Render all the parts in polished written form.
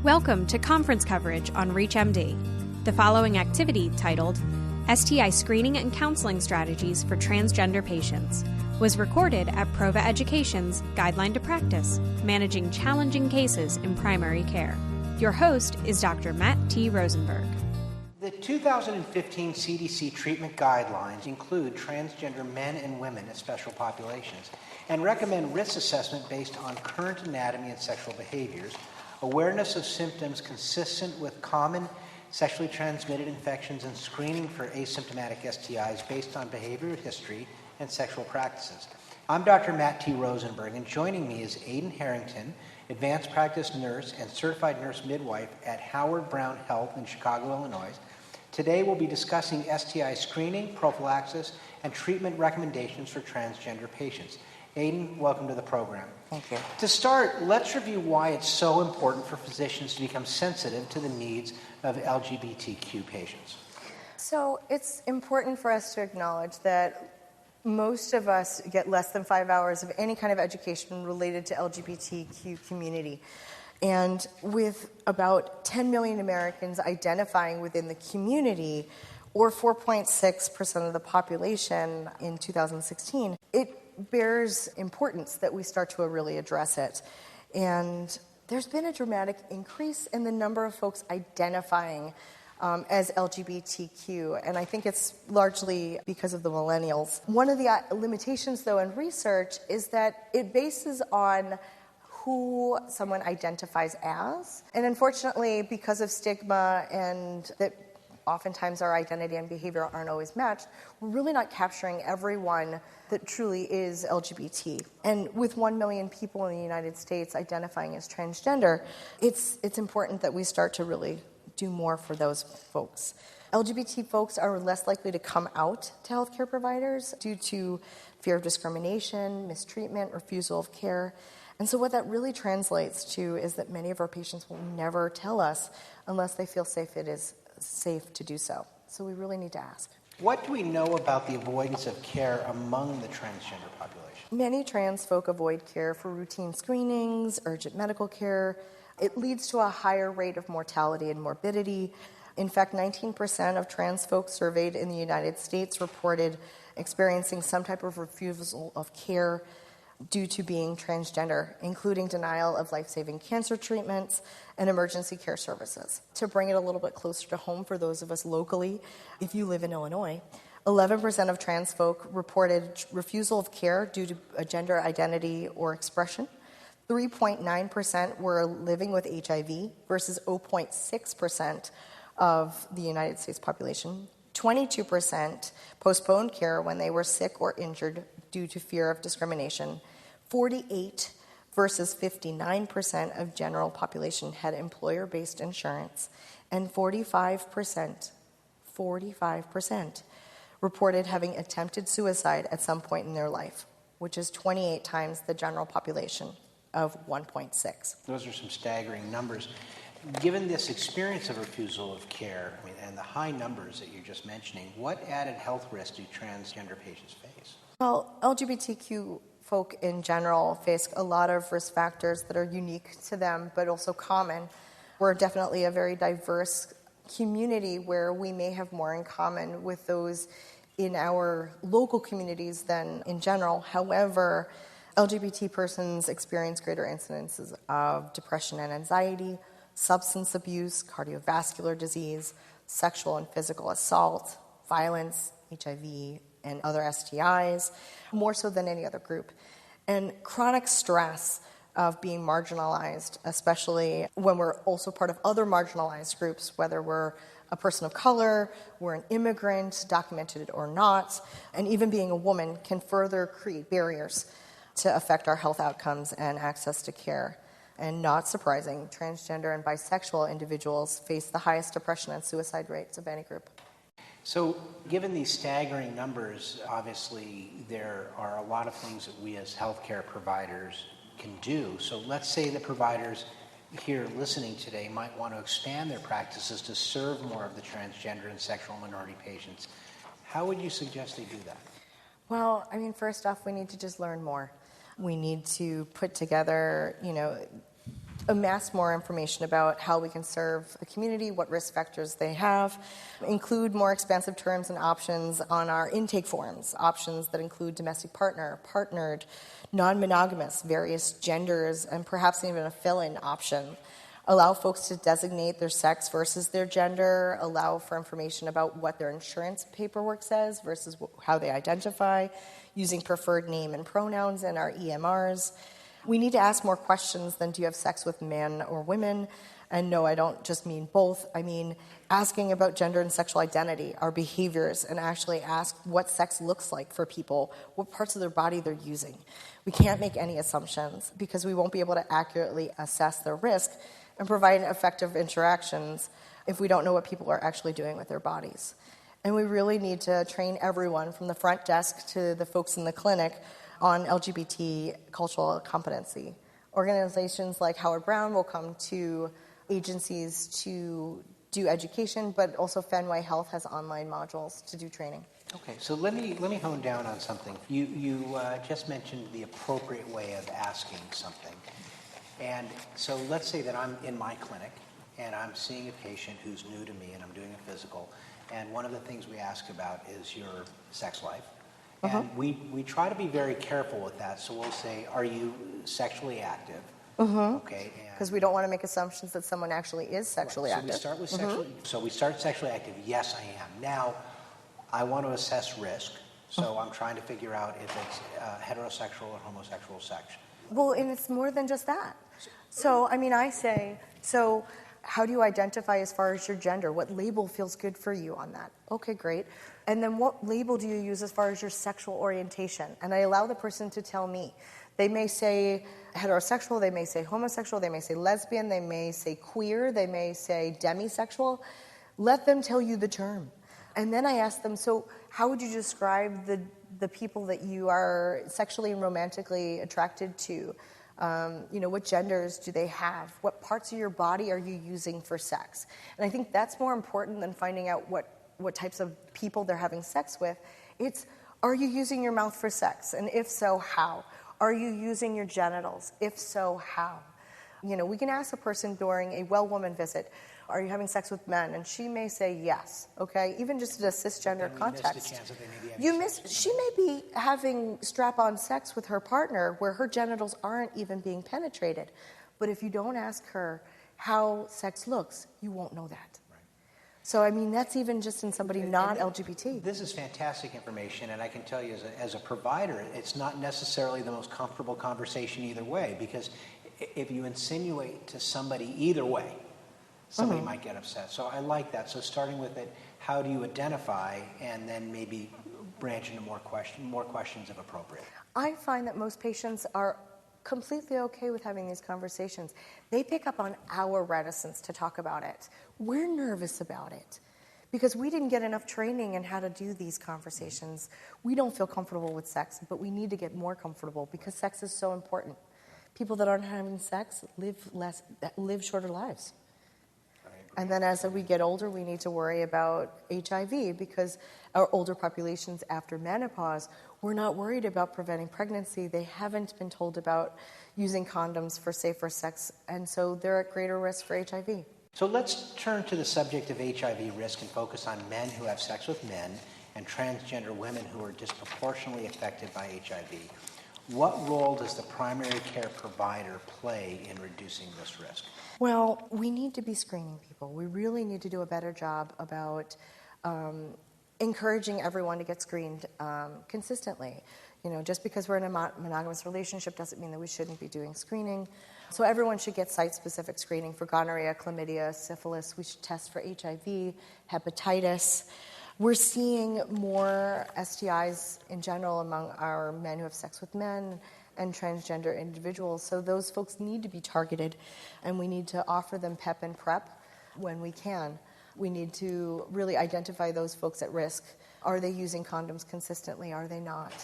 Welcome to conference coverage on ReachMD. The following activity, titled STI Screening and Counseling Strategies for Transgender Patients, was recorded at Prova Education's Guideline to Practice, Managing Challenging Cases in Primary Care. Your host is Dr. Matt T. Rosenberg. The 2015 CDC Treatment Guidelines include transgender men and women as special populations and recommend risk assessment based on current anatomy and sexual behaviors, awareness of symptoms consistent with common sexually transmitted infections, and screening for asymptomatic STIs based on behavioral history and sexual practices. I'm Dr. Matt T. Rosenberg, and joining me is Aiden Harrington, advanced practice nurse and certified nurse midwife at Howard Brown Health in Chicago, Illinois. Today we'll be discussing STI screening, prophylaxis, and treatment recommendations for transgender patients. Aiden, welcome to the program. Thank you. To start, let's review why it's so important for physicians to become sensitive to the needs of LGBTQ patients. So it's important for us to acknowledge that most of us get less than 5 hours of any kind of education related to LGBTQ community. And with about 10 million Americans identifying within the community, or 4.6% of the population in 2016, it bears importance that we start to really address it. And there's been a dramatic increase in the number of folks identifying as LGBTQ, and I think it's largely because of the millennials. One of the limitations, though, in research is that it bases on who someone identifies as. And unfortunately, because of stigma and that oftentimes our identity and behavior aren't always matched, we're really not capturing everyone that truly is LGBT. And with 1 million people in the United States identifying as transgender, it's important that we start to really do more for those folks. LGBT folks are less likely to come out to healthcare providers due to fear of discrimination, mistreatment, refusal of care. And so what that really translates to is that many of our patients will never tell us unless they feel it is safe to do so. So we really need to ask. What do we know about the avoidance of care among the transgender population? Many trans folk avoid care for routine screenings, urgent medical care. It leads to a higher rate of mortality and morbidity. In fact, 19% of trans folks surveyed in the United States reported experiencing some type of refusal of care due to being transgender, including denial of life-saving cancer treatments and emergency care services. To bring it a little bit closer to home for those of us locally, if you live in Illinois, 11% of trans folk reported refusal of care due to a gender identity or expression. 3.9% were living with HIV versus 0.6% of the United States population. 22% postponed care when they were sick or injured due to fear of discrimination. 48 versus 59% of general population had employer-based insurance, and 45% reported having attempted suicide at some point in their life, which is 28 times the general population of 1.6. Those are some staggering numbers. Given this experience of refusal of care and the high numbers that you're just mentioning, what added health risks do transgender patients face? Well, LGBTQ folk in general face a lot of risk factors that are unique to them, but also common. We're definitely a very diverse community where we may have more in common with those in our local communities than in general. However, LGBT persons experience greater incidences of depression and anxiety, substance abuse, cardiovascular disease, sexual and physical assault, violence, HIV, and other STIs, more so than any other group. And chronic stress of being marginalized, especially when we're also part of other marginalized groups, whether we're a person of color, we're an immigrant, documented or not, and even being a woman can further create barriers to affect our health outcomes and access to care. And not surprising, transgender and bisexual individuals face the highest depression and suicide rates of any group. So given these staggering numbers, obviously there are a lot of things that we as healthcare providers can do. So let's say the providers here listening today might want to expand their practices to serve more of the transgender and sexual minority patients. How would you suggest they do that? Well, first off, we need to just learn more. We need to put together, amass more information about how we can serve the community, what risk factors they have, include more expansive terms and options on our intake forms, options that include domestic partner, partnered, non-monogamous, various genders, and perhaps even a fill-in option. Allow folks to designate their sex versus their gender, allow for information about what their insurance paperwork says versus how they identify, using preferred name and pronouns in our EMRs. We need to ask more questions than do you have sex with men or women? And no, I don't just mean both. I mean asking about gender and sexual identity, our behaviors, and actually ask what sex looks like for people, what parts of their body they're using. We can't make any assumptions because we won't be able to accurately assess their risk and provide effective interactions if we don't know what people are actually doing with their bodies. And we really need to train everyone from the front desk to the folks in the clinic on LGBT cultural competency. Organizations like Howard Brown will come to agencies to do education, but also Fenway Health has online modules to do training. Okay, so let me hone down on something. You just mentioned the appropriate way of asking something. And so let's say that I'm in my clinic and I'm seeing a patient who's new to me and I'm doing a physical. And one of the things we ask about is your sex life. And we try to be very careful with that. So we'll say, are you sexually active? Okay. Because we don't want to make assumptions that someone actually is sexually active. So we start with sexually. So sexually active. Yes, I am. Now, I want to assess risk. So I'm trying to figure out if it's heterosexual or homosexual sex. Well, and it's more than just that. So, I mean, I say, so how do you identify as far as your gender? What label feels good for you on that? Okay, great. And then what label do you use as far as your sexual orientation? And I allow the person to tell me. They may say heterosexual, they may say homosexual, they may say lesbian, they may say queer, they may say demisexual. Let them tell you the term. And then I ask them, so how would you describe the people that you are sexually and romantically attracted to? What genders do they have? What parts of your body are you using for sex? And I think that's more important than finding out what types of people they're having sex with. It's, are you using your mouth for sex? And if so, how? Are you using your genitals? If so, how? We can ask a person during a well-woman visit, are you having sex with men? And she may say yes, okay? Even just in a cisgender context. She may be having strap-on sex with her partner where her genitals aren't even being penetrated. But if you don't ask her how sex looks, you won't know that. So, I mean, that's even just in somebody not LGBT. This is fantastic information, and I can tell you as a provider, it's not necessarily the most comfortable conversation either way, because if you insinuate to somebody either way, somebody might get upset. So I like that. So starting with it, how do you identify, and then maybe branch into more questions if appropriate. I find that most patients are completely okay with having these conversations. They pick up on our reticence to talk about it. We're nervous about it because we didn't get enough training in how to do these conversations. We don't feel comfortable with sex, but we need to get more comfortable because sex is so important. People that aren't having sex live shorter lives. And then as we get older, we need to worry about HIV because our older populations after menopause, we're not worried about preventing pregnancy. They haven't been told about using condoms for safer sex, and so they're at greater risk for HIV. So let's turn to the subject of HIV risk and focus on men who have sex with men and transgender women who are disproportionately affected by HIV. What role does the primary care provider play in reducing this risk? Well, we need to be screening people. We really need to do a better job about encouraging everyone to get screened consistently. Just because we're in a monogamous relationship doesn't mean that we shouldn't be doing screening. So everyone should get site-specific screening for gonorrhea, chlamydia, syphilis. We should test for HIV, hepatitis. We're seeing more STIs in general among our men who have sex with men and transgender individuals. So those folks need to be targeted, and we need to offer them PEP and PrEP when we can. We need to really identify those folks at risk. Are they using condoms consistently? Are they not?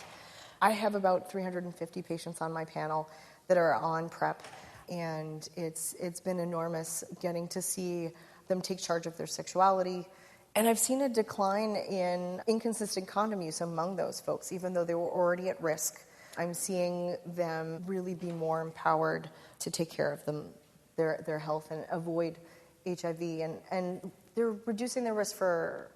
I have about 350 patients on my panel that are on PrEP, and it's been enormous getting to see them take charge of their sexuality. And I've seen a decline in inconsistent condom use among those folks, even though they were already at risk. I'm seeing them really be more empowered to take care of their health and avoid HIV, and they're reducing their risk for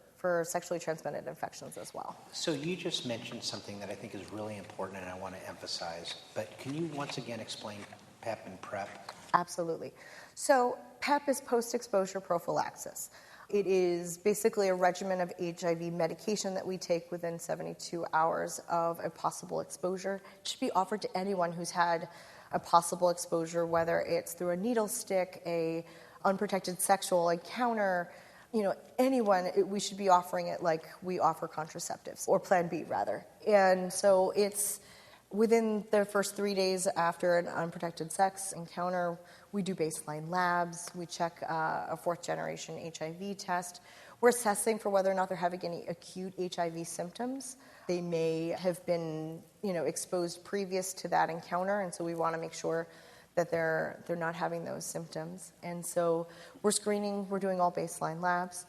sexually transmitted infections as well. So you just mentioned something that I think is really important and I want to emphasize, but can you once again explain PEP and PrEP? Absolutely. So PEP is post-exposure prophylaxis. It is basically a regimen of HIV medication that we take within 72 hours of a possible exposure. It should be offered to anyone who's had a possible exposure, whether it's through a needle stick, a unprotected sexual encounter, anyone, we should be offering it like we offer contraceptives, or Plan B rather. And so it's within the first 3 days after an unprotected sex encounter, we do baseline labs, we check a fourth generation HIV test. We're assessing for whether or not they're having any acute HIV symptoms. They may have been, exposed previous to that encounter, and so we want to make sure that they're not having those symptoms. And so we're screening, we're doing all baseline labs.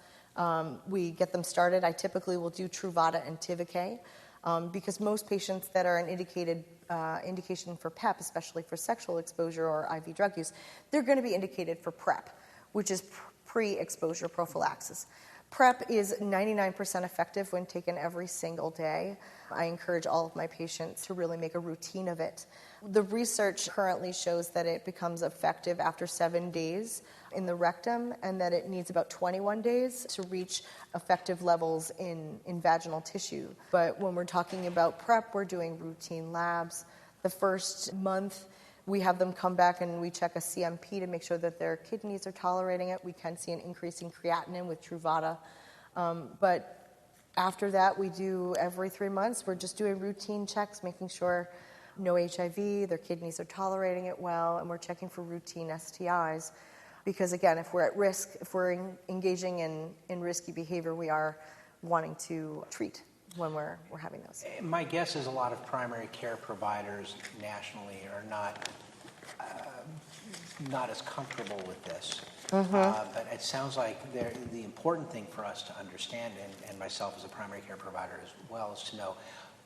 We get them started. I typically will do Truvada and Tivicay because most patients that are an indication for PEP, especially for sexual exposure or IV drug use, they're going to be indicated for PrEP, which is pre-exposure prophylaxis. PrEP is 99% effective when taken every single day. I encourage all of my patients to really make a routine of it. The research currently shows that it becomes effective after 7 days in the rectum and that it needs about 21 days to reach effective levels in vaginal tissue. But when we're talking about PrEP, we're doing routine labs. The first month, we have them come back and we check a CMP to make sure that their kidneys are tolerating it. We can see an increase in creatinine with Truvada. But after that, we do every 3 months, we're just doing routine checks, making sure no HIV, their kidneys are tolerating it well, and we're checking for routine STIs. Because again, if we're at risk, if we're engaging in risky behavior, we are wanting to treat when we're having those. My guess is a lot of primary care providers nationally are not as comfortable with this. But it sounds like the important thing for us to understand, and myself as a primary care provider as well, is to know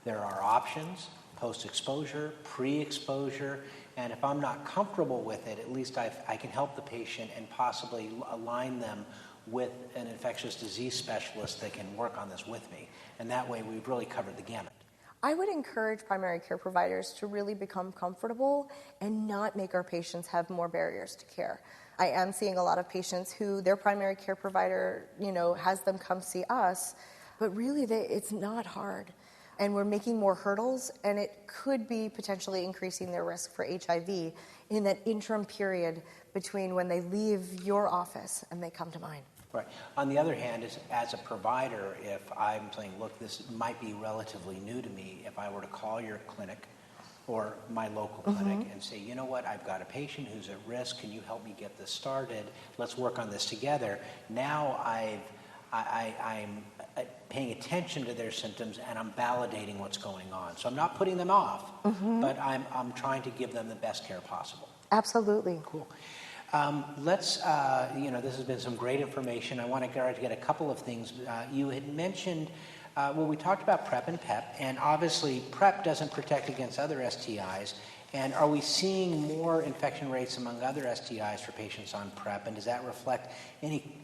there are options, post-exposure, pre-exposure, and if I'm not comfortable with it, at least I can help the patient and possibly align them with an infectious disease specialist that can work on this with me. And that way we've really covered the gamut. I would encourage primary care providers to really become comfortable and not make our patients have more barriers to care. I am seeing a lot of patients who their primary care provider, has them come see us, but really it's not hard. And we're making more hurdles, and it could be potentially increasing their risk for HIV in that interim period between when they leave your office and they come to mine. Right. On the other hand, as a provider, if I'm saying, look, this might be relatively new to me, if I were to call your clinic or my local clinic and say, you know what, I've got a patient who's at risk, can you help me get this started? Let's work on this together. Now I'm paying attention to their symptoms and I'm validating what's going on. So I'm not putting them off, but I'm trying to give them the best care possible. Absolutely. Cool. This has been some great information. I want to get a couple of things. You had mentioned, we talked about PrEP and PEP, and obviously PrEP doesn't protect against other STIs. And are we seeing more infection rates among other STIs for patients on PrEP? And does that reflect any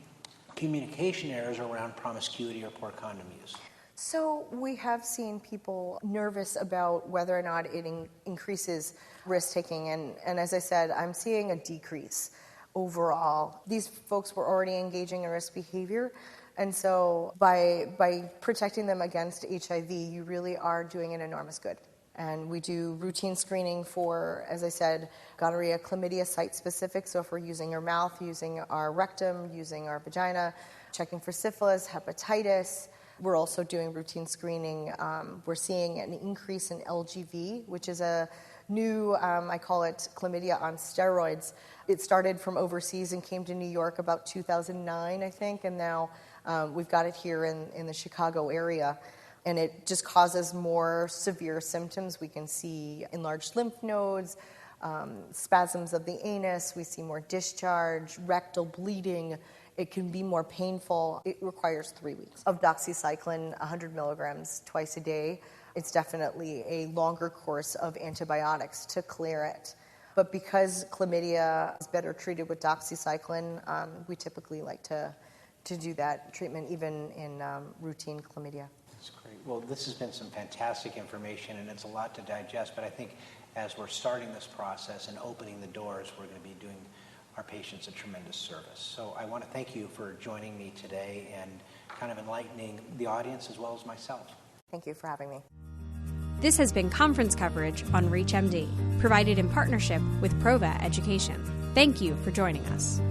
communication errors around promiscuity or poor condom use? So we have seen people nervous about whether or not it increases risk-taking. And as I said, I'm seeing a decrease overall. These folks were already engaging in risk behavior. And so by protecting them against HIV, you really are doing an enormous good. And we do routine screening for, as I said, gonorrhea, chlamydia, site-specific. So if we're using our mouth, using our rectum, using our vagina, checking for syphilis, hepatitis. We're also doing routine screening. We're seeing an increase in LGV, which is a new, I call it chlamydia on steroids. It started from overseas and came to New York about 2009, I think, and now we've got it here in the Chicago area. And it just causes more severe symptoms. We can see enlarged lymph nodes, spasms of the anus. We see more discharge, rectal bleeding. It can be more painful. It requires 3 weeks of doxycycline, 100 milligrams twice a day. It's definitely a longer course of antibiotics to clear it. But because chlamydia is better treated with doxycycline, we typically like to do that treatment even in routine chlamydia. That's great. Well, this has been some fantastic information, and it's a lot to digest, but I think as we're starting this process and opening the doors, we're going to be doing our patients a tremendous service. So I want to thank you for joining me today and kind of enlightening the audience as well as myself. Thank you for having me. This has been conference coverage on ReachMD, provided in partnership with Prova Education. Thank you for joining us.